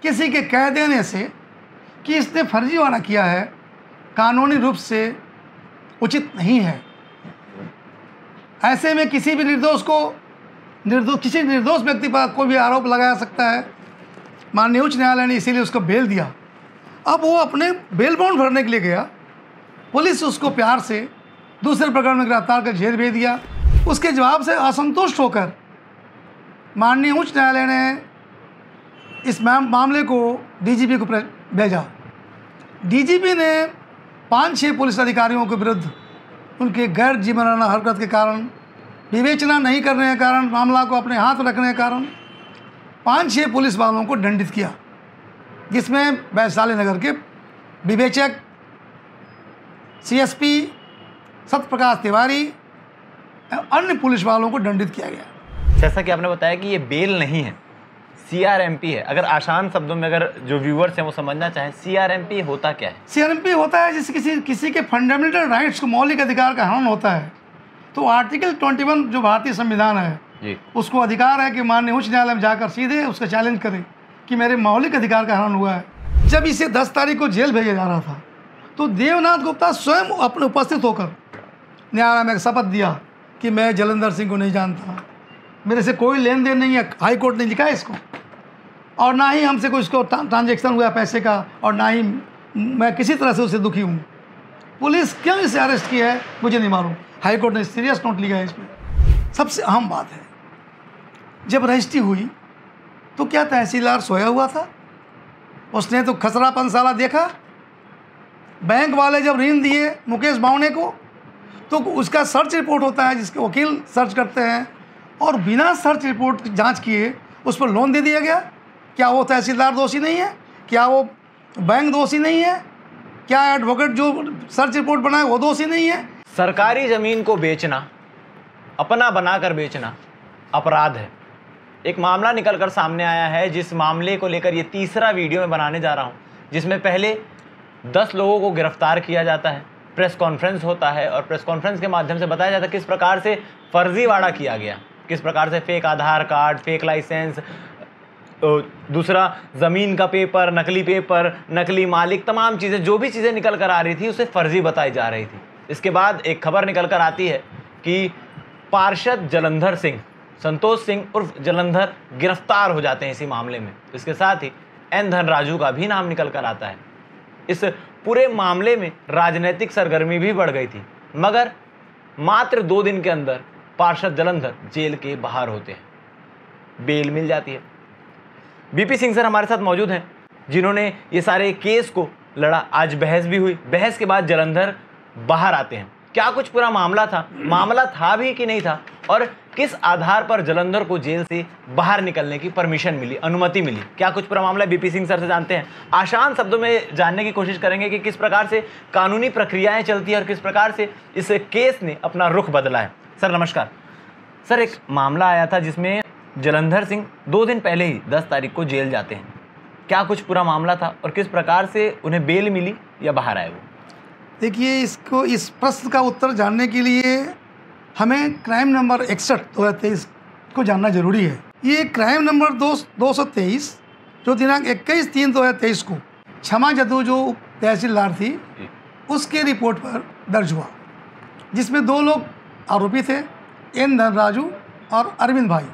किसी के कह देने से कि इसने फर्जीवाड़ा किया है कानूनी रूप से उचित नहीं है। ऐसे में किसी भी किसी निर्दोष व्यक्ति पर कोई भी आरोप लगाया सकता है। माननीय उच्च न्यायालय ने इसीलिए उसको बेल दिया। अब वो अपने बेल बॉन्ड भरने के लिए गया, पुलिस उसको प्यार से दूसरे प्रकरण में गिरफ्तार कर जेल भेज दिया। उसके जवाब से असंतुष्ट होकर माननीय उच्च न्यायालय ने इस मामले को डीजीपी को भेजा। डीजीपी ने 5-6 पुलिस अधिकारियों के विरुद्ध उनके गैर जिम्मेदाराना हरकत के कारण, विवेचना नहीं करने के कारण, मामला को अपने हाथ में रखने के कारण 5-6 पुलिस वालों को दंडित किया, जिसमें वैशाली नगर के विवेचक, सीएसपी सत्यप्रकाश तिवारी, अन्य पुलिस वालों को दंडित किया गया। जैसा कि आपने बताया कि ये बेल नहीं है, सीआरएमपी है। अगर आसान शब्दों में अगर जो व्यूअर्स हैं वो समझना चाहें, सीआरएमपी होता क्या है? सीआरएमपी होता है जिस किसी के फंडामेंटल राइट्स को, मौलिक अधिकार का हनन होता है, तो आर्टिकल 21 जो भारतीय संविधान है जी, उसको अधिकार है कि माननीय उच्च न्यायालय में जाकर सीधे उसका चैलेंज करे कि मेरे मौलिक अधिकार का हनन हुआ है। जब इसे 10 तारीख को जेल भेजा जा रहा था तो देवनाथ गुप्ता स्वयं अपने उपस्थित होकर न्यायालय में शपथ दिया कि मैं जलंधर सिंह को नहीं जानता, मेरे से कोई लेन देन नहीं है, हाई कोर्ट ने लिखा है इसको, और ना ही हमसे कोई इसको ट्रांजैक्शन हुआ पैसे का, और ना ही मैं किसी तरह से उससे दुखी हूँ। पुलिस क्यों इसे अरेस्ट किया है मुझे नहीं मालूम, हाई कोर्ट ने सीरियस नोट लिया है इसमें। सबसे अहम बात है, जब रजिस्ट्री हुई तो क्या तहसीलदार सोया हुआ था? उसने तो खसरापन साला देखा। बैंक वाले जब ऋण दिए मुकेश बावने को तो उसका सर्च रिपोर्ट होता है जिसके वकील सर्च करते हैं, और बिना सर्च रिपोर्ट जांच किए उस पर लोन दे दिया गया। क्या वो तहसीलदार दोषी नहीं है? क्या वो बैंक दोषी नहीं है? क्या एडवोकेट जो सर्च रिपोर्ट बनाए वो दोषी नहीं है? सरकारी ज़मीन को बेचना, अपना बनाकर बेचना अपराध है। एक मामला निकलकर सामने आया है, जिस मामले को लेकर ये तीसरा वीडियो मैं बनाने जा रहा हूँ, जिसमें पहले 10 लोगों को गिरफ्तार किया जाता है, प्रेस कॉन्फ्रेंस होता है और प्रेस कॉन्फ्रेंस के माध्यम से बताया जाता है किस प्रकार से फर्जीवाड़ा किया गया, किस प्रकार से फेक आधार कार्ड, फेक लाइसेंस, दूसरा ज़मीन का पेपर, नकली मालिक, तमाम चीज़ें, जो भी चीज़ें निकल कर आ रही थी उसे फर्जी बताई जा रही थी। इसके बाद एक खबर निकल कर आती है कि पार्षद जलंधर सिंह, संतोष सिंह उर्फ जलंधर गिरफ्तार हो जाते हैं इसी मामले में। इसके साथ ही एन धनराजू का भी नाम निकल कर आता है। इस पूरे मामले में राजनीतिक सरगर्मी भी बढ़ गई थी, मगर मात्र 2 दिन के अंदर पार्षद जलंधर जेल के बाहर होते हैं, बेल मिल जाती है। बीपी सिंह सर हमारे साथ मौजूद हैं, जिन्होंने ये सारे केस को लड़ा। आज बहस भी हुई, बहस के बाद जलंधर बाहर आते हैं। क्या कुछ पूरा मामला था, मामला था भी कि नहीं था, और किस आधार पर जलंधर को जेल से बाहर निकलने की परमिशन मिली, अनुमति मिली, क्या कुछ पूरा मामला बीपी सिंह सर से जानते हैं। आसान शब्दों में जानने की कोशिश करेंगे कि किस प्रकार से कानूनी प्रक्रियाएं चलती है और किस प्रकार से इस केस ने अपना रुख बदला है। सर नमस्कार। सर, एक मामला आया था जिसमें जलंधर सिंह 2 दिन पहले ही 10 तारीख को जेल जाते हैं। क्या कुछ पूरा मामला था और किस प्रकार से उन्हें बेल मिली या बाहर आए वो? देखिए, इस प्रश्न का उत्तर जानने के लिए हमें क्राइम नंबर 61 2023 को जानना जरूरी है। ये क्राइम नंबर 223 जो दिनांक 21/3/2023 को क्षमा जदू जो तहसीलदार थी उसके रिपोर्ट पर दर्ज हुआ, जिसमें 2 लोग आरोपी थे, एन धनराजू और अरविंद भाई।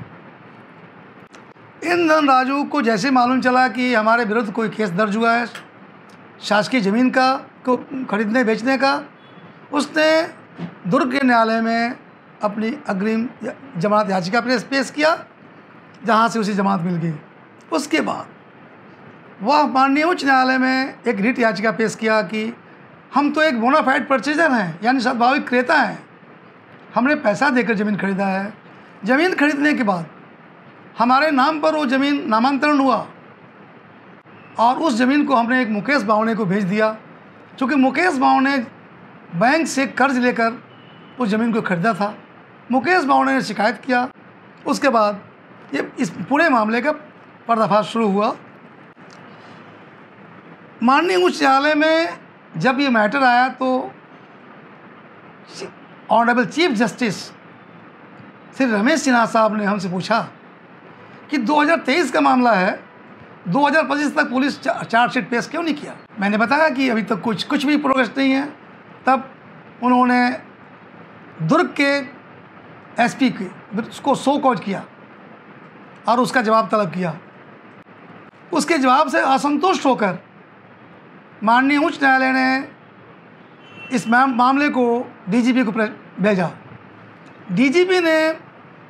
एन धनराजू को जैसे मालूम चला कि हमारे विरुद्ध कोई केस दर्ज हुआ है शासकीय ज़मीन का को खरीदने बेचने का, उसने दुर्ग के न्यायालय में अपनी अग्रिम जमानत याचिका पेश किया, जहां से उसे जमानत मिल गई। उसके बाद वह माननीय उच्च न्यायालय में एक रिट याचिका पेश किया कि हम तो एक बोनाफाइड परचेजर हैं, यानी स्वाभाविक क्रेता हैं, हमने पैसा देकर ज़मीन खरीदा है। ज़मीन खरीदने के बाद हमारे नाम पर वो ज़मीन नामांतरण हुआ और उस ज़मीन को हमने एक मुकेश बावने को भेज दिया। चूँकि मुकेश बावने बैंक से कर्ज लेकर उस ज़मीन को खरीदा था, मुकेश बावने ने शिकायत किया। उसके बाद ये इस पूरे मामले का पर्दाफाश शुरू हुआ। माननीय उच्च न्यायालय में जब ये मैटर आया तो honourable chief justice Shri Ramesh Sinha साहब ने हमसे पूछा कि 2023 का मामला है, 2025 तक पुलिस चार्जशीट पेश क्यों नहीं किया? मैंने बताया कि अभी तक कुछ भी प्रोग्रेस नहीं है। तब उन्होंने दुर्ग के एसपी के उसको शो कॉज किया और उसका जवाब तलब किया। उसके जवाब से असंतुष्ट होकर माननीय उच्च न्यायालय ने इस मामले को डीजीपी को भेजा। डीजीपी ने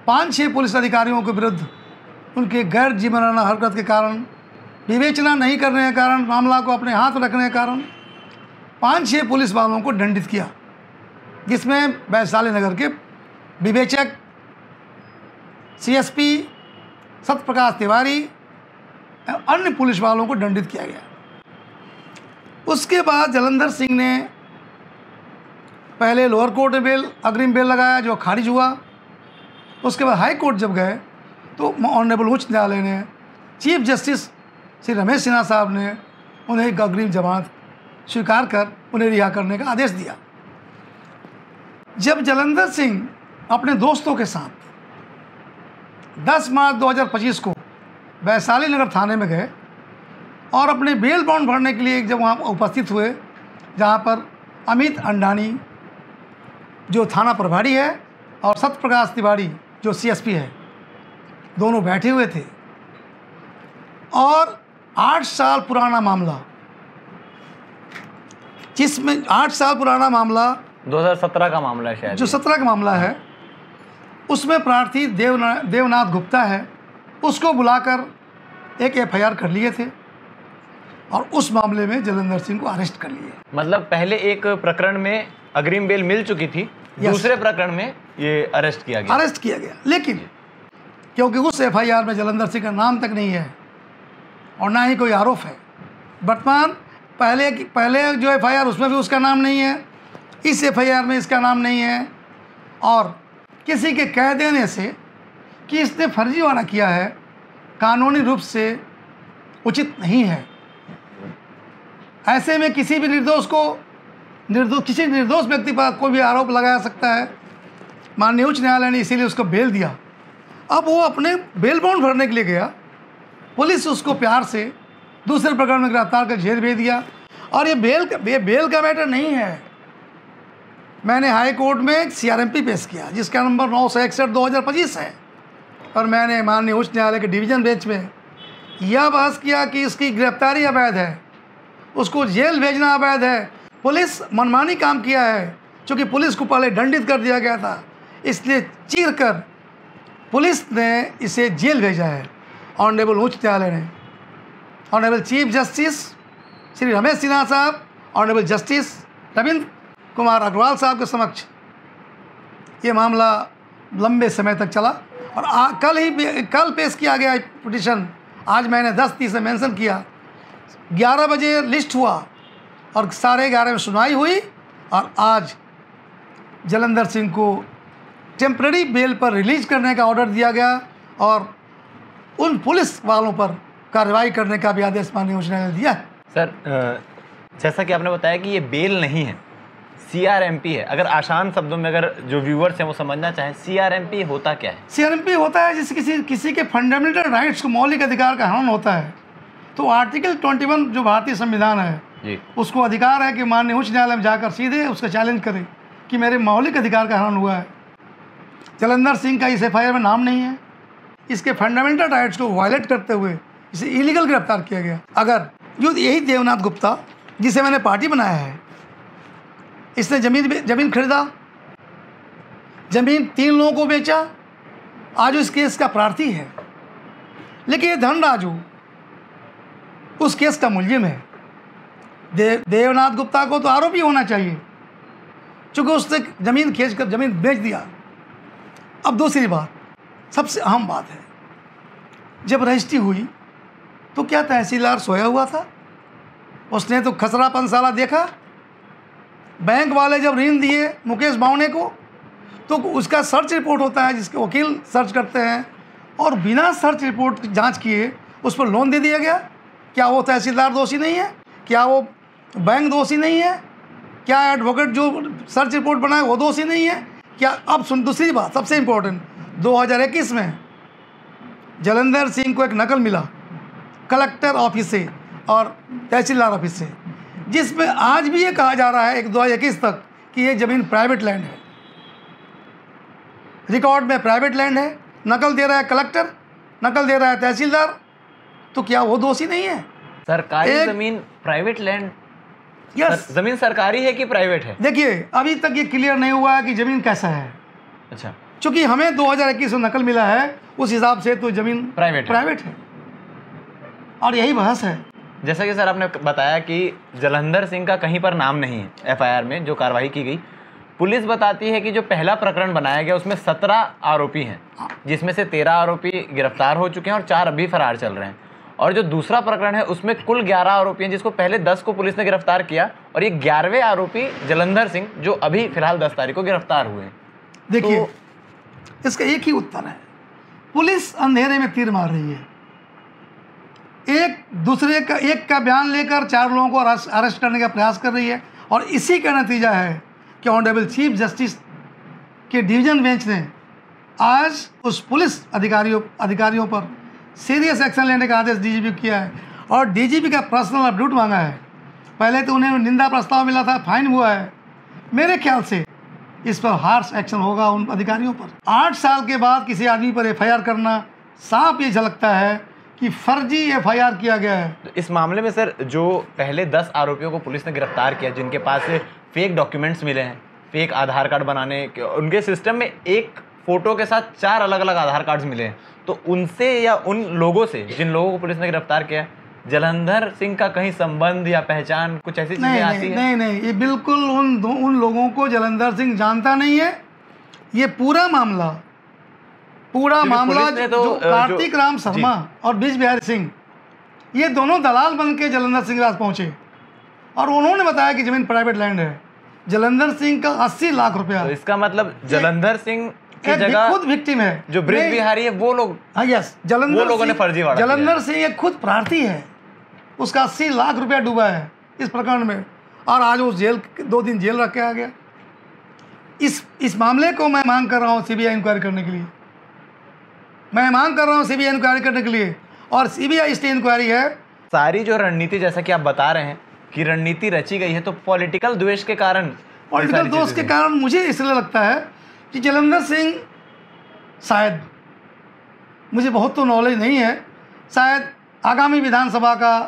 5-6 पुलिस अधिकारियों के विरुद्ध उनके गैर जिम्मेदाराना हरकत के कारण, विवेचना नहीं करने के कारण, मामला को अपने हाथ रखने के कारण 5-6 पुलिस वालों को दंडित किया, जिसमें वैशाली नगर के विवेचक, सीएसपी सत्यप्रकाश तिवारी, अन्य पुलिस वालों को दंडित किया गया। उसके बाद जलंधर सिंह ने पहले लोअर कोर्ट में अग्रिम बेल लगाया, जो खारिज हुआ। उसके बाद हाई कोर्ट जब गए तो ऑनरेबल उच्च न्यायालय ने चीफ जस्टिस श्री रमेश सिन्हा साहब ने उन्हें एक अग्रिम जमानत स्वीकार कर उन्हें रिहा करने का आदेश दिया। जब जलंधर सिंह अपने दोस्तों के साथ 10 मार्च 2025 को वैशाली नगर थाने में गए और अपने बेल बॉन्ड भरने के लिए जब वहाँ उपस्थित हुए, जहाँ पर अमित अंडानी जो थाना प्रभारी है और सत्यप्रकाश तिवारी जो सीएसपी है, दोनों बैठे हुए थे, और 8 साल पुराना मामला, जिसमें 8 साल पुराना मामला 2017 का मामला है शायद, जो 17 का मामला है, उसमें प्रार्थी देवनाथ गुप्ता है, उसको बुलाकर एक एफआईआर कर लिए थे और उस मामले में जलंधर सिंह को अरेस्ट कर लिए। मतलब पहले एक प्रकरण में अग्रिम बेल मिल चुकी थी, दूसरे प्रकरण में ये अरेस्ट किया गया। लेकिन क्योंकि उस एफआईआर में जलंधर सिंह का नाम तक नहीं है और ना ही कोई आरोप है, वर्तमान पहले जो एफआईआर उसमें भी उसका नाम नहीं है, इस एफआईआर में इसका नाम नहीं है, और किसी के कह देने से कि इसने फर्जीवाड़ा किया है कानूनी रूप से उचित नहीं है। ऐसे में किसी भी किसी निर्दोष व्यक्ति पर कोई भी आरोप लगाया सकता है। माननीय उच्च न्यायालय ने इसीलिए उसको बेल दिया। अब वो अपने बेल बॉन्ड भरने के लिए गया, पुलिस उसको प्यार से दूसरे प्रकरण में गिरफ्तार कर जेल भेज दिया। और ये बेल का मैटर नहीं है। मैंने हाई कोर्ट में एक सीआरएमपी पेश किया जिसका नंबर 961/2025 है, और मैंने माननीय उच्च न्यायालय के डिवीज़न बेंच में यह बहस किया कि इसकी गिरफ्तारी अवैध है, उसको जेल भेजना अवैध है, पुलिस मनमानी काम किया है। क्योंकि पुलिस को पहले दंडित कर दिया गया था, इसलिए चीर कर पुलिस ने इसे जेल भेजा है। ऑनरेबल उच्च न्यायालय ने, honourable chief justice Shri Ramesh Sinha साहब, ऑनरेबल जस्टिस रविंद्र कुमार अग्रवाल साहब के समक्ष ये मामला लंबे समय तक चला और कल पेश किया गया पिटीशन। आज मैंने 10:30 में मेंशन किया, 11 बजे लिस्ट हुआ और 11:30 में सुनवाई हुई, और आज जलंधर सिंह को टेम्पररी बेल पर रिलीज करने का ऑर्डर दिया गया और उन पुलिस वालों पर कार्रवाई करने का भी आदेश माननीय उच्च न्यायालय ने दिया है। सर, जैसा कि आपने बताया कि ये बेल नहीं है, सीआरएमपी है। अगर आसान शब्दों में अगर जो व्यूअर्स हैं वो समझना चाहें, सीआरएमपी होता क्या है? सीआरएमपी होता है जिससे किसी के फंडामेंटल राइट्स को, मौलिक अधिकार का हनन होता है। तो आर्टिकल 21 जो भारतीय संविधान है जी, उसको अधिकार है कि माननीय उच्च न्यायालय में जाकर सीधे उसका चैलेंज करे कि मेरे मौलिक अधिकार का हनन हुआ है। जलंधर सिंह का इस एफआईआर में नाम नहीं है, इसके फंडामेंटल राइट्स को वायलेट करते हुए इसे इलीगल गिरफ्तार किया गया। अगर जो यही देवनाथ गुप्ता जिसे मैंने पार्टी बनाया है, इसने जमीन खरीदा, जमीन 3 लोगों को बेचा, आज इस केस का प्रार्थी है, लेकिन ये धनराजू उस केस का मुलजिम है। देवनाथ गुप्ता को तो आरोपी होना चाहिए क्योंकि उसने जमीन खींचकर जमीन बेच दिया। अब दूसरी बात, सबसे अहम बात है, जब रजिस्ट्री हुई तो क्या तहसीलदार सोया हुआ था? उसने तो खसरा पंसाला देखा। बैंक वाले जब ऋण दिए मुकेश बावने को तो उसका सर्च रिपोर्ट होता है जिसके वकील सर्च करते हैं, और बिना सर्च रिपोर्ट जांच किए उस पर लोन दे दिया गया। क्या वो तहसीलदार दोषी नहीं है? क्या वो बैंक दोषी नहीं है? क्या एडवोकेट जो सर्च रिपोर्ट बनाए वो दोषी नहीं है? क्या? अब सुन, दूसरी बात सबसे इम्पोर्टेंट, 2021 में जलंधर सिंह को एक नकल मिला कलेक्टर ऑफिस से और तहसीलदार ऑफिस से, जिसमें आज भी ये कहा जा रहा है 2021 तक कि ये ज़मीन प्राइवेट लैंड है, रिकॉर्ड में प्राइवेट लैंड है, नकल दे रहा है कलेक्टर, नकल दे रहा है तहसीलदार, तो क्या वो दोषी नहीं है? सरकारी ज़मीन प्राइवेट लैंड? यस, ज़मीन सरकारी है कि प्राइवेट है? देखिए अभी तक ये क्लियर नहीं हुआ है कि ज़मीन कैसा है। अच्छा, चूँकि हमें 2021 में नकल मिला है, उस हिसाब से तो ज़मीन प्राइवेट है और यही बहस है। जैसा कि सर आपने बताया कि जलंधर सिंह का कहीं पर नाम नहीं है एफआईआर में जो कार्रवाई की गई। पुलिस बताती है कि जो पहला प्रकरण बनाया गया उसमें 17 आरोपी हैं, जिसमें से 13 आरोपी गिरफ्तार हो चुके हैं और 4 अभी फरार चल रहे हैं। और जो दूसरा प्रकरण है उसमें कुल 11 आरोपी हैं, जिसको पहले 10 को पुलिस ने गिरफ्तार किया और ये 11वें आरोपी जलंधर सिंह जो अभी फिलहाल 10 तारीख को गिरफ्तार हुए हैं। देखिए इसका एक ही उत्तर है, पुलिस अंधेरे में तीर मार रही है। एक का बयान लेकर 4 लोगों को अरेस्ट करने का प्रयास कर रही है और इसी का नतीजा है कि ऑनरेबल चीफ जस्टिस के डिवीज़न बेंच ने आज उस पुलिस अधिकारियों पर सीरियस एक्शन लेने का आदेश डीजीपी को किया है और डीजीपी का पर्सनल अपडेट मांगा है। पहले तो उन्हें निंदा प्रस्ताव मिला था, फाइन हुआ है। मेरे ख्याल से इस पर हार्श एक्शन होगा उन अधिकारियों पर। 8 साल के बाद किसी आदमी पर एफआईआर करना साफ ये झलकता है कि फर्जी एफआईआर किया गया है। तो इस मामले में सर जो पहले 10 आरोपियों को पुलिस ने गिरफ्तार किया, जिनके पास से फेक डॉक्यूमेंट्स मिले हैं, फेक आधार कार्ड बनाने के, उनके सिस्टम में एक फ़ोटो के साथ 4 अलग अलग आधार कार्ड्स मिले हैं, तो उनसे या उन लोगों से जिन लोगों को पुलिस ने गिरफ्तार किया, जलंधर सिंह का कहीं संबंध या पहचान कुछ ऐसी चीज़ें आती है? नहीं, ये बिल्कुल उन लोगों को जलंधर सिंह जानता नहीं है। ये पूरा मामला जो कार्तिक राम शर्मा और ब्रिज बिहारी सिंह, ये दोनों दलाल बन के जलंधर सिंह के पास पहुँचे और उन्होंने बताया कि ज़मीन प्राइवेट लैंड है। जलंधर सिंह का 80 लाख रुपया। तो इसका मतलब जलंधर सिंह की जगह खुद विक्टिम है, जो ब्रिज बिहारी है वो लोग। हाँ यस, वो लोगों ने फर्जीवाड़ा किया। जलंधर सिंह एक खुद प्रार्थी है, उसका 80 लाख रुपया डूबा है इस प्रकरण में और आज वो 2 दिन जेल रख के आ गया। इस मामले को मैं मांग कर रहा हूँ सीबीआई इंक्वायरी करने के लिए। मैं मांग कर रहा हूँ सीबीआई इंक्वायरी करने के लिए और सीबीआई स्टे इंक्वायरी है। सारी जो रणनीति, जैसा कि आप बता रहे हैं कि रणनीति रची गई है, तो पॉलिटिकल द्वेष के कारण, पॉलिटिकल दोष के कारण मुझे इसलिए लगता है कि जलंधर सिंह शायद, मुझे बहुत तो नॉलेज नहीं है, शायद आगामी विधानसभा का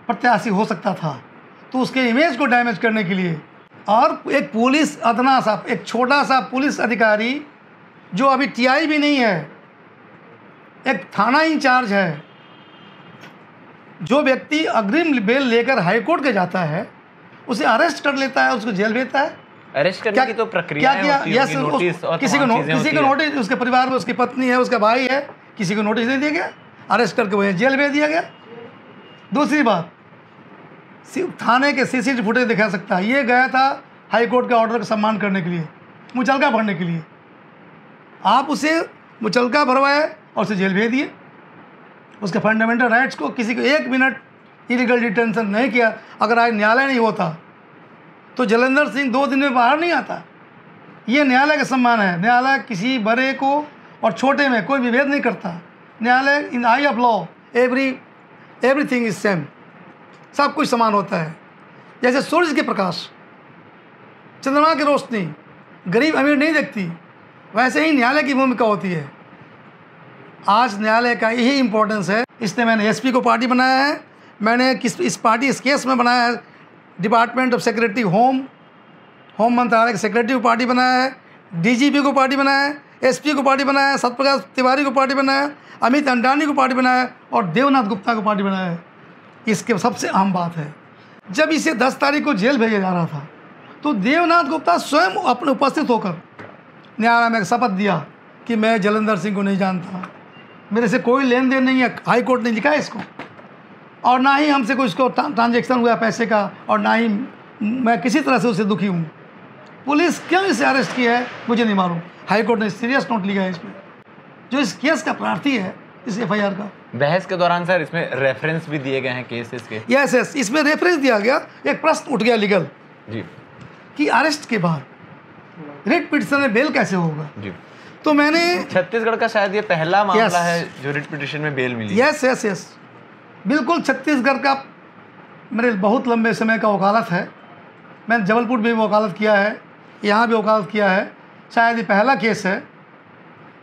प्रत्याशी हो सकता था, तो उसके इमेज को डैमेज करने के लिए और एक पुलिस एक छोटा सा पुलिस अधिकारी जो अभी टीआई भी नहीं है, एक थाना इंचार्ज है, जो व्यक्ति अग्रिम बेल लेकर हाईकोर्ट के जाता है उसे अरेस्ट कर लेता है, उसको जेल भेजता है। अरेस्ट करने की तो प्रक्रिया किसी को नोटिस, उसके परिवार में उसकी पत्नी है, उसका भाई है, किसी को नोटिस नहीं दिया गया, अरेस्ट करके वही जेल भेज दिया गया। दूसरी बात, थाने के सीसीटीवी फुटेज दिखा सकता है, ये गया था हाईकोर्ट के ऑर्डर का सम्मान करने के लिए, मुचलका भरने के लिए। आप उसे मुचलका भरवाए और उसे जेल भेज दिए। उसके फंडामेंटल राइट्स को, किसी को 1 मिनट इलीगल डिटेंशन नहीं किया। अगर आज न्यायालय नहीं होता तो जलंधर सिंह 2 दिन में बाहर नहीं आता। ये न्यायालय का सम्मान है। न्यायालय किसी बड़े को और छोटे में कोई विभेद नहीं करता। न्यायालय in eye of law everything is same, सब कुछ समान होता है। जैसे सूरज के प्रकाश, चंद्रमा की रोशनी गरीब अमीर नहीं देखती, वैसे ही न्यायालय की भूमिका होती है। आज न्यायालय का यही इम्पोर्टेंस है। इसने मैंने एसपी को पार्टी बनाया है, मैंने इस केस में बनाया है डिपार्टमेंट ऑफ सेक्रेटरी होम मंत्रालय के सेक्रेटरी को पार्टी बनाया है, डीजीपी को पार्टी बनाया है, एसपी को पार्टी बनाया है, सत्यप्रकाश तिवारी को पार्टी बनाया है, अमित अंडानी को पार्टी बनाया है और देवनाथ गुप्ता को पार्टी बनाया है। इसके सबसे अहम बात है, जब इसे 10 तारीख को जेल भेजा जा रहा था तो देवनाथ गुप्ता स्वयं अपने उपस्थित होकर न्यायालय में शपथ दिया कि मैं जलंधर सिंह को नहीं जानता, मेरे से कोई लेन देन नहीं है, हाई कोर्ट ने लिखा है इसको, और ना ही हमसे कोई इसको ट्रांजैक्शन हुआ पैसे का, और ना ही मैं किसी तरह से उससे दुखी हूँ। पुलिस क्यों इसे अरेस्ट किया है मुझे नहीं मालूम। हाई कोर्ट ने सीरियस नोट लिया है इसमें। जो इस केस का प्रार्थी है, इस एफआईआर का, बहस के दौरान सर इसमें रेफरेंस भी दिए गए हैं केसेस के। यस, इसमें रेफरेंस दिया गया। एक प्रश्न उठ गया लीगल जी कि अरेस्ट के बाद रिट पिटिशन में बेल कैसे होगा जी। तो मैंने छत्तीसगढ़ का शायद ये पहला मामला है जो रिट पिटिशन में बेल मिली। यस, बिल्कुल छत्तीसगढ़ का मेरे बहुत लंबे समय का वकालत है। मैंने जबलपुर में भी वकालत किया है, यहाँ भी वकालत किया है। शायद ये पहला केस है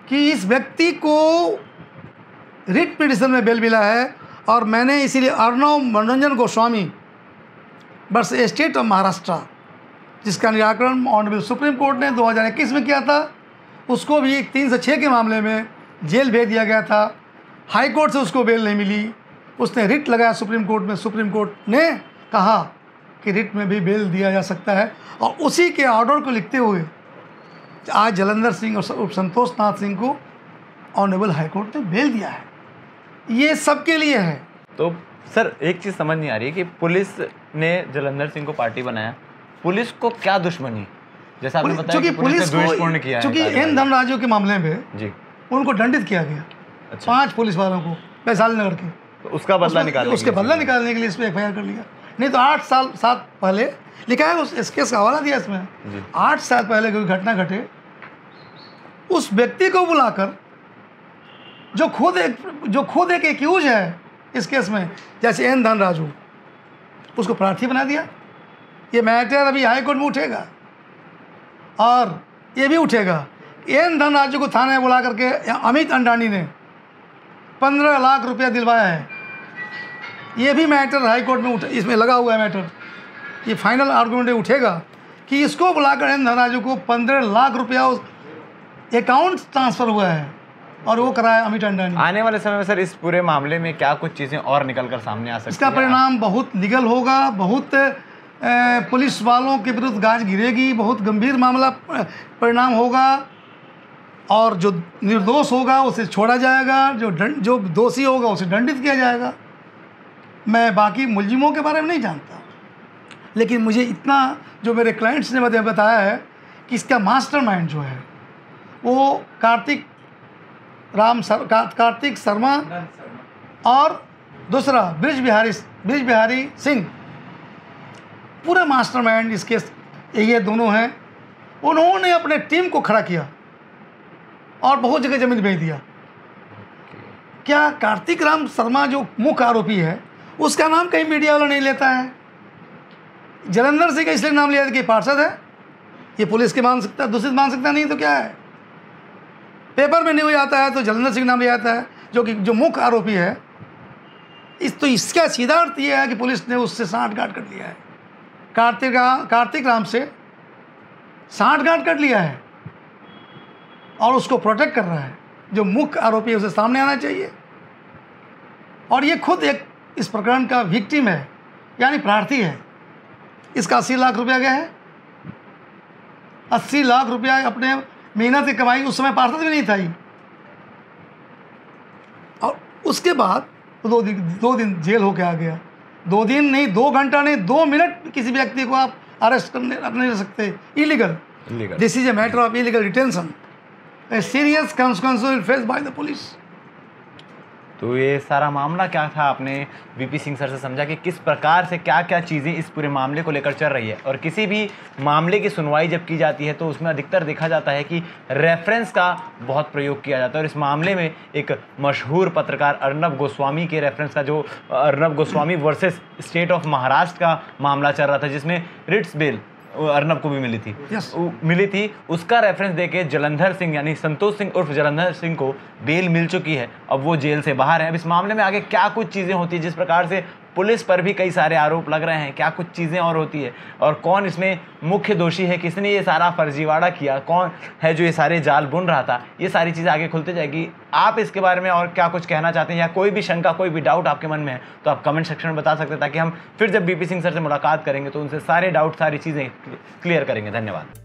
कि इस व्यक्ति को रिट पिटिशन में बेल मिला है, और मैंने इसीलिए अर्णव मनोरंजन Goswami versus state of Maharashtra, जिसका निराकरण ऑनरेबल सुप्रीम कोर्ट ने 2021 में किया था, उसको भी 3 से 6 के मामले में जेल भेज दिया गया था। हाई कोर्ट से उसको बेल नहीं मिली, उसने रिट लगाया सुप्रीम कोर्ट में। सुप्रीम कोर्ट ने कहा कि रिट में भी बेल दिया जा सकता है, और उसी के ऑर्डर को लिखते हुए आज जलंधर सिंह और संतोष नाथ सिंह को ऑनरेबल हाई कोर्ट ने बेल दिया है। ये सबके लिए है। तो सर एक चीज़ समझ नहीं आ रही है कि पुलिस ने जलंधर सिंह को पार्टी बनाया, पुलिस को क्या दुश्मनी? जैसा आपने बताया कि पुलिस ने द्वेषपूर्ण किया है। चूंकि एन धनराजू के मामले में जी उनको दंडित किया गया। अच्छा। 5 पुलिस वालों को वैशाली नगर के, तो उसका बदला निकालने उसके बदला निकालने के लिए इसमें FIR कर लिया। नहीं तो 8 साल पहले लिखा है, उस केस का हवाला दिया इसमें। 8 साल पहले कोई घटना घटे, उस व्यक्ति को बुलाकर जो खुद एक एक्यूज है इस केस में, जैसे एन धनराजू, उसको प्रार्थी बना दिया। ये मैटर अभी हाई कोर्ट में उठेगा, और ये भी उठेगा। एन धनराजू को थाने में बुला करके अमित अंडानी ने 15 लाख रुपया दिलवाया है। ये भी मैटर हाई कोर्ट में इसमें लगा हुआ है मैटर। ये फाइनल आर्गूमेंट उठेगा कि इसको बुलाकर एन धनराजू को 15 लाख रुपया उस अकाउंट ट्रांसफ़र हुआ है, और वो कराया अमित अंडानी। आने वाले समय में सर इस पूरे मामले में क्या कुछ चीज़ें और निकल कर सामने आ सकती हैं? इसका परिणाम बहुत लीगल होगा, बहुत पुलिस वालों के विरुद्ध गाज गिरेगी, बहुत गंभीर मामला परिणाम होगा, और जो निर्दोष होगा उसे छोड़ा जाएगा, जो दोषी होगा उसे दंडित किया जाएगा। मैं बाकी मुलजिमों के बारे में नहीं जानता, लेकिन मुझे इतना जो मेरे क्लाइंट्स ने मुझे बताया है कि इसका मास्टरमाइंड जो है वो कार्तिक शर्मा और दूसरा ब्रिज बिहारी सिंह, पूरे मास्टरमाइंड इसके ये दोनों हैं। उन्होंने अपने टीम को खड़ा किया और बहुत जगह जमीन बेच दिया। क्या कार्तिक राम शर्मा जो मुख्य आरोपी है उसका नाम कहीं मीडिया वाला नहीं लेता है? जलंधर सिंह का इसलिए नाम लिया कि पार्षद है, ये पुलिस की मानसिकता, दूसरी मानसिकता नहीं तो क्या है? पेपर में न्यूज आता है तो जलंधर सिंह नाम लिया जाता है, जो मुख्य आरोपी है। तो इसका सीधा अर्थ ये है कि पुलिस ने उससे सांठगांठ कर लिया है, कार्तिक राम से सांठगांठ कर लिया है, और उसको प्रोटेक्ट कर रहा है। जो मुख्य आरोपी है उसे सामने आना चाहिए, और ये खुद एक इस प्रकरण का विक्टिम है, यानी प्रार्थी है। इसका 80 लाख रुपया गया है, 80 लाख रुपया अपने मेहनत की कमाई। उस समय पार्षद भी नहीं था ही, और उसके बाद 2 दिन जेल होके आ गया। 2 दिन नहीं, 2 घंटा नहीं, 2 मिनट किसी व्यक्ति को आप अरेस्ट करने नहीं सकते। Illegal, this is a matter of illegal detention, a serious consequence face by the police. तो ये सारा मामला क्या था, आपने VP सिंह सर से समझा कि किस प्रकार से क्या क्या चीज़ें इस पूरे मामले को लेकर चल रही है। और किसी भी मामले की सुनवाई जब की जाती है तो उसमें अधिकतर देखा जाता है कि रेफरेंस का बहुत प्रयोग किया जाता है। और इस मामले में एक मशहूर पत्रकार अर्नब गोस्वामी के रेफरेंस का, जो Arnab Goswami versus state of Maharashtra का मामला चल रहा था, जिसमें रिट्स बेल अर्नब को भी मिली थी, उसका रेफरेंस देके जलंधर सिंह यानी संतोष सिंह उर्फ जलंधर सिंह को बेल मिल चुकी है। अब वो जेल से बाहर है। अब इस मामले में आगे क्या कुछ चीज़ें होती है, जिस प्रकार से पुलिस पर भी कई सारे आरोप लग रहे हैं, क्या कुछ चीज़ें और होती है, और कौन इसमें मुख्य दोषी है, किसने ये सारा फर्जीवाड़ा किया, कौन है जो ये सारे जाल बुन रहा था, ये सारी चीज़ें आगे खुलती जाएगी। आप इसके बारे में और क्या कुछ कहना चाहते हैं, या कोई भी शंका, कोई भी डाउट आपके मन में है तो आप कमेंट सेक्शन में बता सकते हैं, ताकि हम फिर जब VP सिंह सर से मुलाकात करेंगे तो उनसे सारे डाउट, सारी चीज़ें क्लियर करेंगे। धन्यवाद।